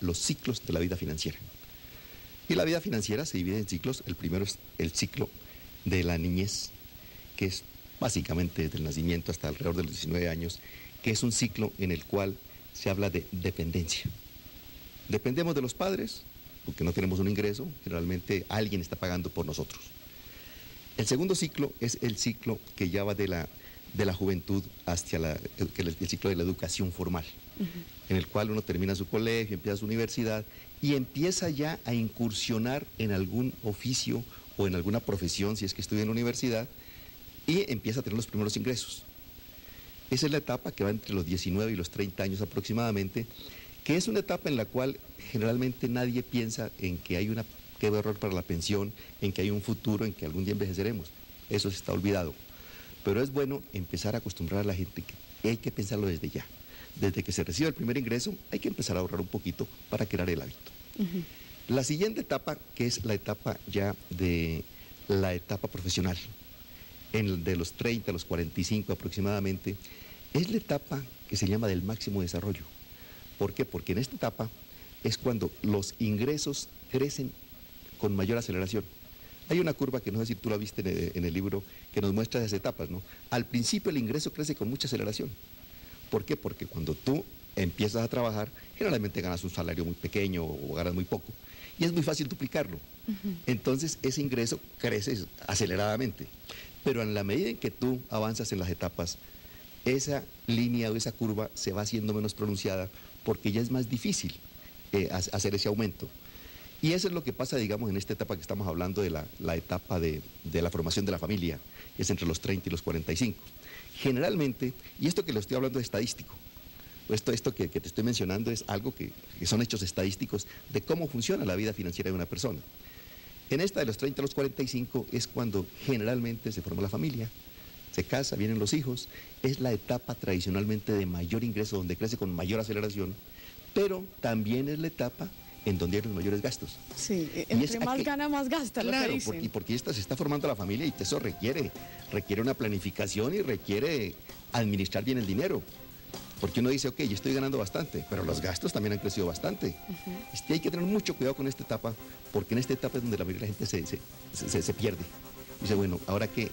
los ciclos de la vida financiera. Y la vida financiera se divide en ciclos. El primero es el ciclo de la niñez, que es básicamente desde el nacimiento hasta alrededor de los 19 años, que es un ciclo en el cual se habla de dependencia. Dependemos de los padres, porque no tenemos un ingreso, generalmente alguien está pagando por nosotros. El segundo ciclo es el ciclo que ya va de la juventud hacia el ciclo de la educación formal, en el cual uno termina su colegio, empieza su universidad y empieza ya a incursionar en algún oficio o en alguna profesión, si es que estudia en la universidad, y empieza a tener los primeros ingresos. Esa es la etapa que va entre los 19 y los 30 años aproximadamente, que es una etapa en la cual generalmente nadie piensa en que hay que va a ahorrar para la pensión, en que hay un futuro, en que algún día envejeceremos. Eso se está olvidado. Pero es bueno empezar a acostumbrar a la gente que hay que pensarlo desde ya. Desde que se reciba el primer ingreso, hay que empezar a ahorrar un poquito para crear el hábito. La siguiente etapa, que es la etapa ya de la etapa profesional, de los 30 a los 45 aproximadamente, es la etapa que se llama del máximo desarrollo. ¿Por qué? Porque en esta etapa es cuando los ingresos crecen con mayor aceleración. Hay una curva que no sé si tú la viste en el libro que nos muestra esas etapas, ¿no? Al principio el ingreso crece con mucha aceleración. ¿Por qué? Porque cuando tú empiezas a trabajar, generalmente ganas un salario muy pequeño o ganas muy poco. Y es muy fácil duplicarlo. Entonces ese ingreso crece aceleradamente. Pero en la medida en que tú avanzas en las etapas, esa línea o esa curva se va haciendo menos pronunciada porque ya es más difícil hacer ese aumento. Y eso es lo que pasa, digamos, en esta etapa que estamos hablando de la etapa de la formación de la familia, que es entre los 30 y los 45. Generalmente, y esto que le estoy hablando es estadístico, esto que te estoy mencionando es algo que son hechos estadísticos de cómo funciona la vida financiera de una persona. En esta de los 30 a los 45 es cuando generalmente se forma la familia, se casa, vienen los hijos, es la etapa tradicionalmente de mayor ingreso, donde crece con mayor aceleración, pero también es la etapa en donde hay los mayores gastos. Sí, entre más gana, más gasta. Claro, porque se está formando la familia y eso requiere una planificación y requiere administrar bien el dinero. Porque uno dice, ok, yo estoy ganando bastante, pero los gastos también han crecido bastante. Hay que tener mucho cuidado con esta etapa, porque en esta etapa es donde la mayoría de la gente se pierde. Dice, bueno, ¿ahora qué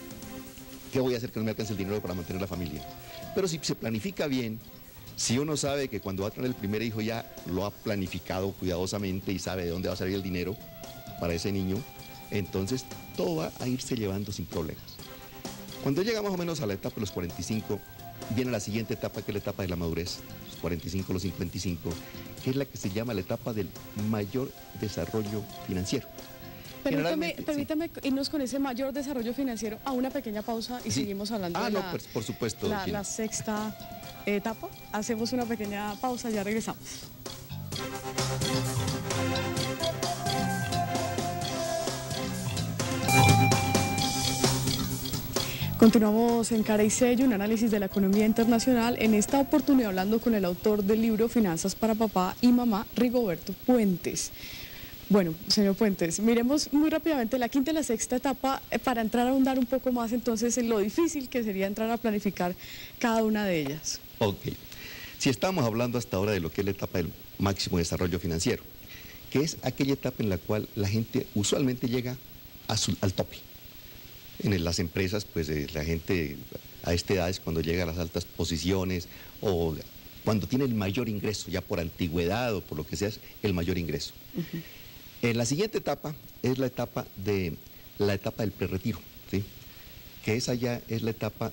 voy a hacer que no me alcance el dinero para mantener la familia? Pero si se planifica bien, si uno sabe que cuando va a tener el primer hijo ya lo ha planificado cuidadosamente y sabe de dónde va a salir el dinero para ese niño, entonces todo va a irse llevando sin problemas. Cuando llega más o menos a la etapa de los 45, viene la siguiente etapa, que es la etapa de la madurez, los 45, los 55, que es la que se llama la etapa del mayor desarrollo financiero. Permítame irnos con ese mayor desarrollo financiero a una pequeña pausa y seguimos hablando de pues, por supuesto, la sexta etapa. Hacemos una pequeña pausa, ya regresamos. Continuamos en Cara y Sello, un análisis de la economía internacional, en esta oportunidad hablando con el autor del libro Finanzas para Papá y Mamá, Rigoberto Puentes. Bueno, señor Puentes, miremos muy rápidamente la quinta y la sexta etapa para entrar a ahondar un poco más entonces en lo difícil que sería entrar a planificar cada una de ellas. Ok, si estamos hablando hasta ahora de lo que es la etapa del máximo desarrollo financiero, que es aquella etapa en la cual la gente usualmente llega al tope. En las empresas, pues la gente a esta edad es cuando llega a las altas posiciones o cuando tiene el mayor ingreso, ya por antigüedad o por lo que sea, es el mayor ingreso. La siguiente etapa es la etapa del prerretiro, ¿sí? Que esa ya es la etapa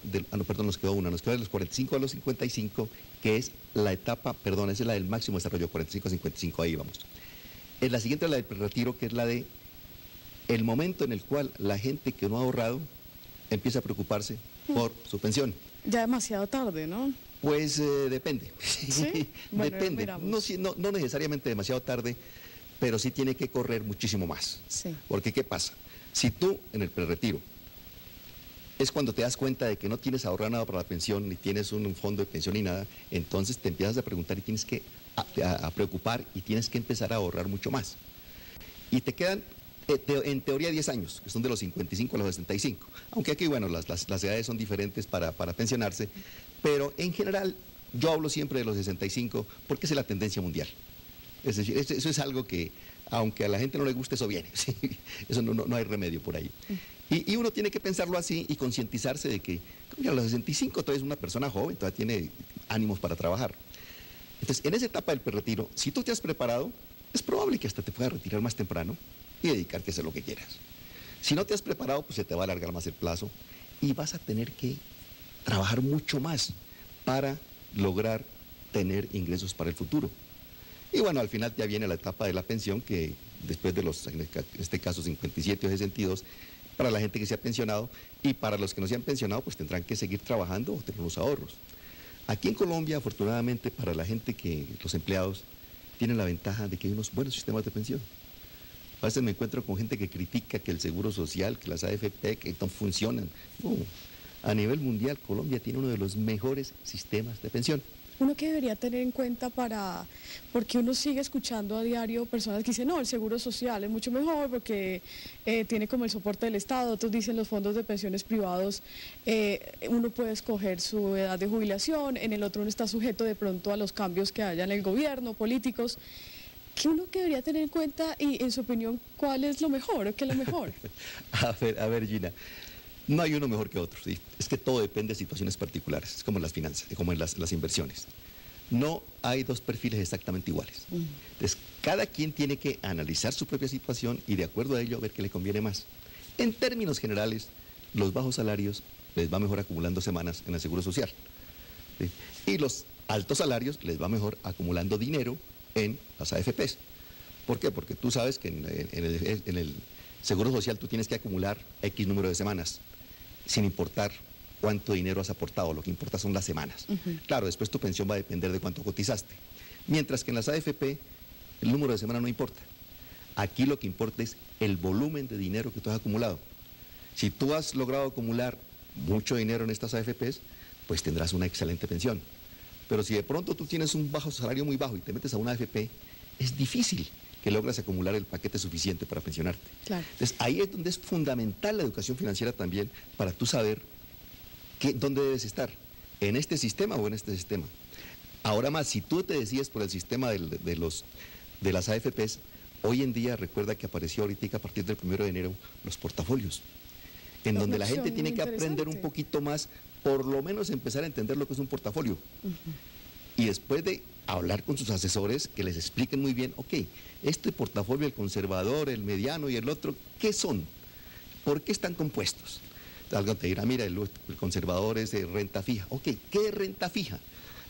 nos quedó de los 45 a los 55, que es la etapa, esa es la del máximo desarrollo, 45 a 55, ahí vamos. La siguiente es la del prerretiro, que es la de el momento en el cual la gente que no ha ahorrado empieza a preocuparse por su pensión. Ya demasiado tarde, ¿no? Pues depende. ¿Sí? Bueno, depende. No necesariamente demasiado tarde, pero sí tiene que correr muchísimo más. Sí. Porque ¿qué pasa? Si tú en el prerretiro es cuando te das cuenta de que no tienes ahorrado nada para la pensión, ni tienes un fondo de pensión ni nada, entonces te empiezas a preguntar y tienes que a preocupar y tienes que empezar a ahorrar mucho más. Y te quedan en teoría 10 años, que son de los 55 a los 65. Aunque aquí, bueno, las edades son diferentes para pensionarse, pero en general yo hablo siempre de los 65 porque esa es la tendencia mundial. Es decir, eso es algo que, aunque a la gente no le guste, eso viene. ¿Sí? Eso no hay remedio por ahí. Y uno tiene que pensarlo así y concientizarse de que a los 65 todavía es una persona joven, todavía tiene ánimos para trabajar. Entonces, en esa etapa del retiro, si tú te has preparado, es probable que hasta te puedas retirar más temprano y dedicarte a hacer lo que quieras. Si no te has preparado, pues se te va a alargar más el plazo y vas a tener que trabajar mucho más para lograr tener ingresos para el futuro. Y bueno, al final ya viene la etapa de la pensión, que después de los, en este caso, 57 o 62, para la gente que se ha pensionado, y para los que no se han pensionado, pues tendrán que seguir trabajando o tener unos ahorros. Aquí en Colombia, afortunadamente, para la gente los empleados tienen la ventaja de que hay unos buenos sistemas de pensión. A veces me encuentro con gente que critica que el Seguro Social, que las AFP, que no funcionan. No, a nivel mundial, Colombia tiene uno de los mejores sistemas de pensión. Uno que debería tener en cuenta porque uno sigue escuchando a diario personas que dicen, no, el seguro social es mucho mejor porque tiene como el soporte del Estado, otros dicen los fondos de pensiones privados, uno puede escoger su edad de jubilación, en el otro uno está sujeto de pronto a los cambios que haya en el gobierno, políticos. ¿Qué uno que debería tener en cuenta y en su opinión cuál es lo mejor o qué es lo mejor? A ver, Gina. No hay uno mejor que otro, ¿sí? Es que todo depende de situaciones particulares, es como en las finanzas, como en las inversiones. No hay dos perfiles exactamente iguales. Entonces, cada quien tiene que analizar su propia situación y de acuerdo a ello ver qué le conviene más. En términos generales, los bajos salarios les va mejor acumulando semanas en el Seguro Social, ¿sí? Y los altos salarios les va mejor acumulando dinero en las AFPs. ¿Por qué? Porque tú sabes que en el Seguro Social tú tienes que acumular X número de semanas, sin importar cuánto dinero has aportado, lo que importa son las semanas. Claro, después tu pensión va a depender de cuánto cotizaste. Mientras que en las AFP el número de semanas no importa. Aquí lo que importa es el volumen de dinero que tú has acumulado. Si tú has logrado acumular mucho dinero en estas AFPs, pues tendrás una excelente pensión. Pero si de pronto tú tienes un salario muy bajo y te metes a una AFP, es difícil que logres acumular el paquete suficiente para pensionarte. Claro. Entonces, ahí es donde es fundamental la educación financiera también, para tú saber dónde debes estar, en este sistema o en este sistema. Ahora más, si tú te decides por el sistema de las AFPs, hoy en día recuerda que apareció ahorita a partir del 1 de enero los portafolios, en donde la gente tiene que aprender un poquito más, por lo menos empezar a entender lo que es un portafolio. Y después de hablar con sus asesores, que les expliquen muy bien, ok, este portafolio, el conservador, el mediano y el otro, ¿qué son? ¿Por qué están compuestos? Algo te dirá, mira, el conservador es de renta fija. Ok, ¿qué es renta fija?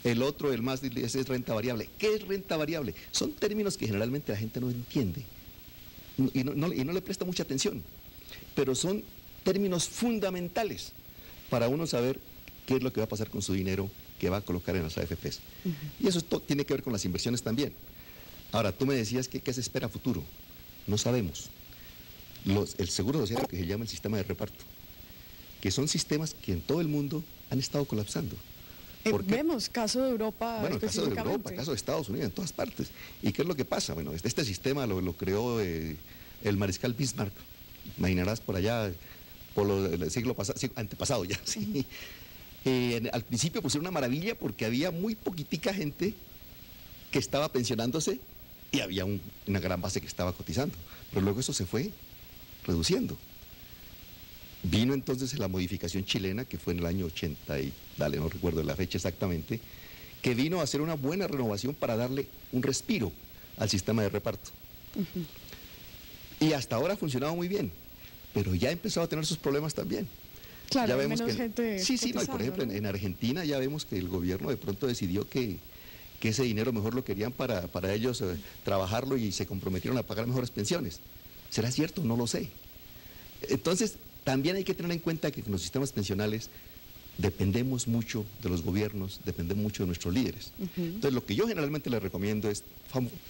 El otro, el más, es renta variable. ¿Qué es renta variable? Son términos que generalmente la gente no entiende y no le presta mucha atención, pero son términos fundamentales para uno saber qué es lo que va a pasar con su dinero que va a colocar en las AFPs. Y eso tiene que ver con las inversiones también. Ahora, tú me decías que qué se espera a futuro. No sabemos. El Seguro Social, lo que se llama el sistema de reparto, que son sistemas que en todo el mundo han estado colapsando. Vemos caso de Europa, bueno, caso de Europa, caso de Estados Unidos, en todas partes. ¿Y qué es lo que pasa? Bueno, este sistema lo creó el mariscal Bismarck. Imaginarás por allá, por el siglo antepasado ya, ¿sí? Al principio pues era una maravilla porque había muy poquitica gente que estaba pensionándose y había una gran base que estaba cotizando, pero luego eso se fue reduciendo. Vino entonces la modificación chilena, que fue en el año 80 y dale, no recuerdo la fecha exactamente, que vino a hacer una buena renovación para darle un respiro al sistema de reparto. Y hasta ahora ha funcionado muy bien, pero ya ha empezado a tener sus problemas también. Claro, ya vemos menos gente sí, no, y por ejemplo, ¿no? en Argentina ya vemos que el gobierno de pronto decidió que ese dinero mejor lo querían para ellos trabajarlo y se comprometieron a pagar mejores pensiones. ¿Será cierto? No lo sé. Entonces, también hay que tener en cuenta que con los sistemas pensionales dependemos mucho de los gobiernos, dependemos mucho de nuestros líderes. Entonces, lo que yo generalmente les recomiendo es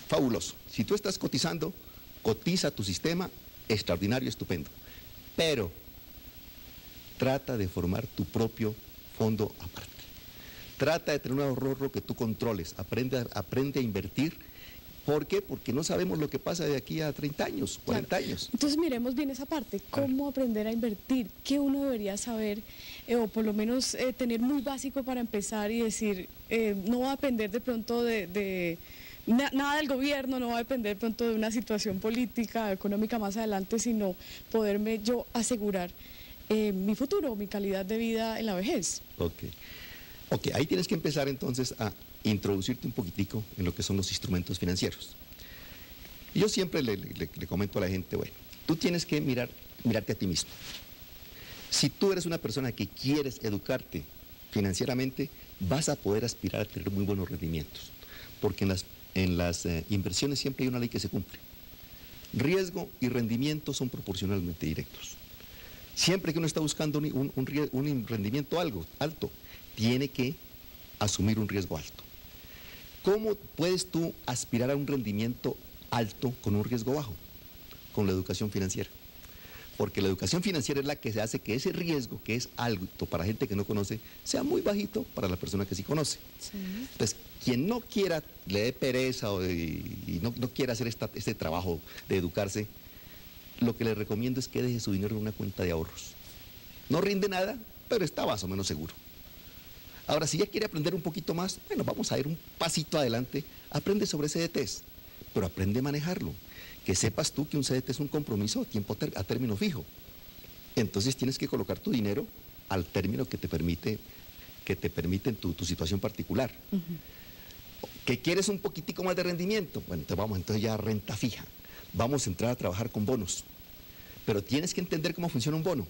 fabuloso. Si tú estás cotizando, cotiza tu sistema, extraordinario, estupendo. Pero trata de formar tu propio fondo aparte. Trata de tener un ahorro que tú controles, aprende a invertir. ¿Por qué? Porque no sabemos lo que pasa de aquí a 30 años, 40 años. Entonces miremos bien esa parte, cómo aprender a invertir, qué uno debería saber, o por lo menos tener muy básico para empezar y decir, no va a depender de pronto de nada del gobierno, no va a depender de pronto de una situación política, económica más adelante, sino poderme yo asegurar mi futuro, mi calidad de vida en la vejez. Ok, ahí tienes que empezar entonces a introducirte un poquitico en lo que son los instrumentos financieros. Y yo siempre le comento a la gente, bueno, tú tienes que mirarte a ti mismo. Si tú eres una persona que quieres educarte financieramente, vas a poder aspirar a tener muy buenos rendimientos, porque en las inversiones siempre hay una ley que se cumple. Riesgo y rendimiento son proporcionalmente directos. Siempre que uno está buscando un rendimiento alto, tiene que asumir un riesgo alto. ¿Cómo puedes tú aspirar a un rendimiento alto con un riesgo bajo? Con la educación financiera. Porque la educación financiera es la que se hace que ese riesgo, que es alto para gente que no conoce, sea muy bajito para la persona que sí conoce. Sí. Entonces, quien no quiera, le dé pereza y no quiera hacer este trabajo de educarse, lo que le recomiendo es que deje su dinero en una cuenta de ahorros. No rinde nada, pero está más o menos seguro. Ahora, si ya quiere aprender un poquito más, bueno, vamos a ir un pasito adelante, aprende sobre CDTs, pero aprende a manejarlo. Que sepas tú que un CDT es un compromiso a término fijo. Entonces tienes que colocar tu dinero al término que te permite en tu situación particular. ¿Que quieres un poquitico más de rendimiento? Bueno, entonces ya renta fija. Vamos a entrar a trabajar con bonos. Pero tienes que entender cómo funciona un bono.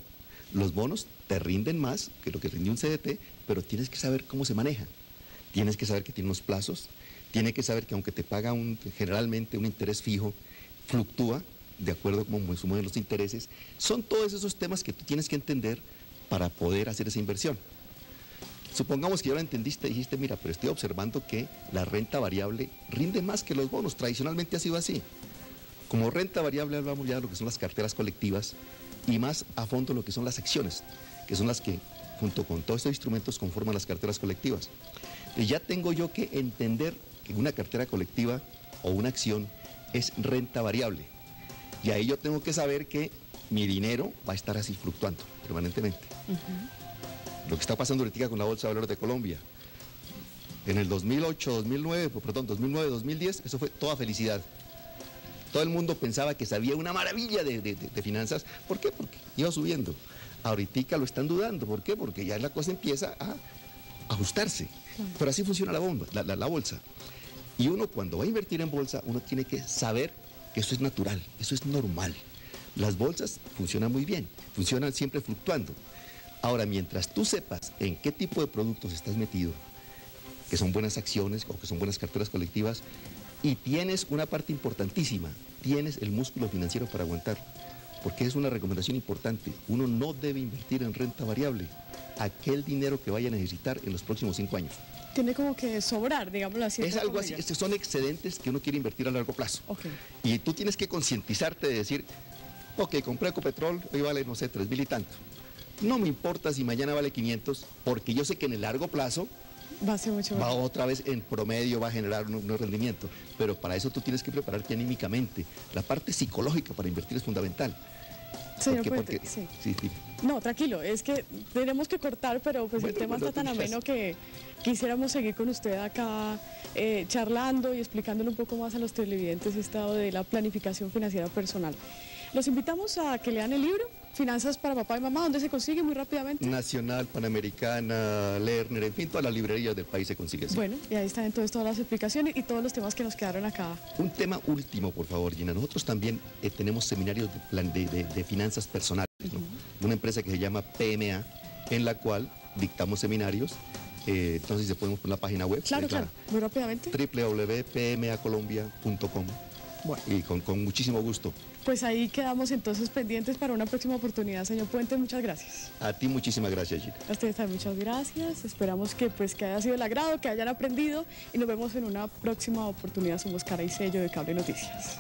Los bonos te rinden más que lo que rinde un CDT, pero tienes que saber cómo se maneja. Tienes que saber que tiene unos plazos. Tienes que saber que aunque te paga generalmente un interés fijo, fluctúa de acuerdo a cómo se mueven los intereses. Son todos esos temas que tú tienes que entender para poder hacer esa inversión. Supongamos que ya lo entendiste y dijiste, mira, pero estoy observando que la renta variable rinde más que los bonos. Tradicionalmente ha sido así. Como renta variable hablamos ya de lo que son las carteras colectivas y más a fondo lo que son las acciones, que son las que junto con todos estos instrumentos conforman las carteras colectivas. Y ya tengo yo que entender que una cartera colectiva o una acción es renta variable. Y ahí yo tengo que saber que mi dinero va a estar así fluctuando permanentemente. Lo que está pasando ahorita con la Bolsa de Valores de Colombia. En el 2009-2010, eso fue toda felicidad. Todo el mundo pensaba que sabía una maravilla de finanzas. ¿Por qué? Porque iba subiendo. Ahorita lo están dudando. ¿Por qué? Porque ya la cosa empieza a ajustarse. Pero así funciona la bolsa. Y uno cuando va a invertir en bolsa, uno tiene que saber que eso es natural, eso es normal. Las bolsas funcionan muy bien, funcionan siempre fluctuando. Ahora, mientras tú sepas en qué tipo de productos estás metido, que son buenas acciones o que son buenas carteras colectivas, y tienes una parte importantísima, tienes el músculo financiero para aguantar, porque es una recomendación importante. Uno no debe invertir en renta variable aquel dinero que vaya a necesitar en los próximos 5 años. Tiene como que sobrar, digámoslo así. Es algo así, son excedentes que uno quiere invertir a largo plazo. Y tú tienes que concientizarte de decir, ok, compré Ecopetrol, hoy vale, no sé, 3.000 y tanto. No me importa si mañana vale 500, porque yo sé que en el largo plazo va a ser mucho más. Otra vez en promedio va a generar un rendimiento. Pero para eso tú tienes que prepararte anímicamente. La parte psicológica para invertir es fundamental. Señor Puente, sí. No, tranquilo, es que tenemos que cortar, pero pues el tema está tan ameno que quisiéramos seguir con usted acá charlando y explicándole un poco más a los televidentes estado de la planificación financiera personal. Los invitamos a que lean el libro, Finanzas para Papá y Mamá. ¿Dónde se consigue muy rápidamente? Nacional, Panamericana, Lerner, en fin, todas las librerías del país se consigue así. Bueno, y ahí están entonces todas las explicaciones y todos los temas que nos quedaron acá. Un tema último, por favor, Gina. Nosotros también tenemos seminarios de finanzas personales, ¿no? Una empresa que se llama PMA, en la cual dictamos seminarios. Entonces, se podemos poner la página web. Claro, muy rápidamente. www.pmacolombia.com. Bueno. Y con muchísimo gusto. Pues ahí quedamos entonces pendientes para una próxima oportunidad, señor Puente. Muchas gracias. A ti muchísimas gracias, Gina. A ustedes también muchas gracias. Esperamos que haya sido el agrado, que hayan aprendido y nos vemos en una próxima oportunidad. Somos Cara y Sello de Cable Noticias.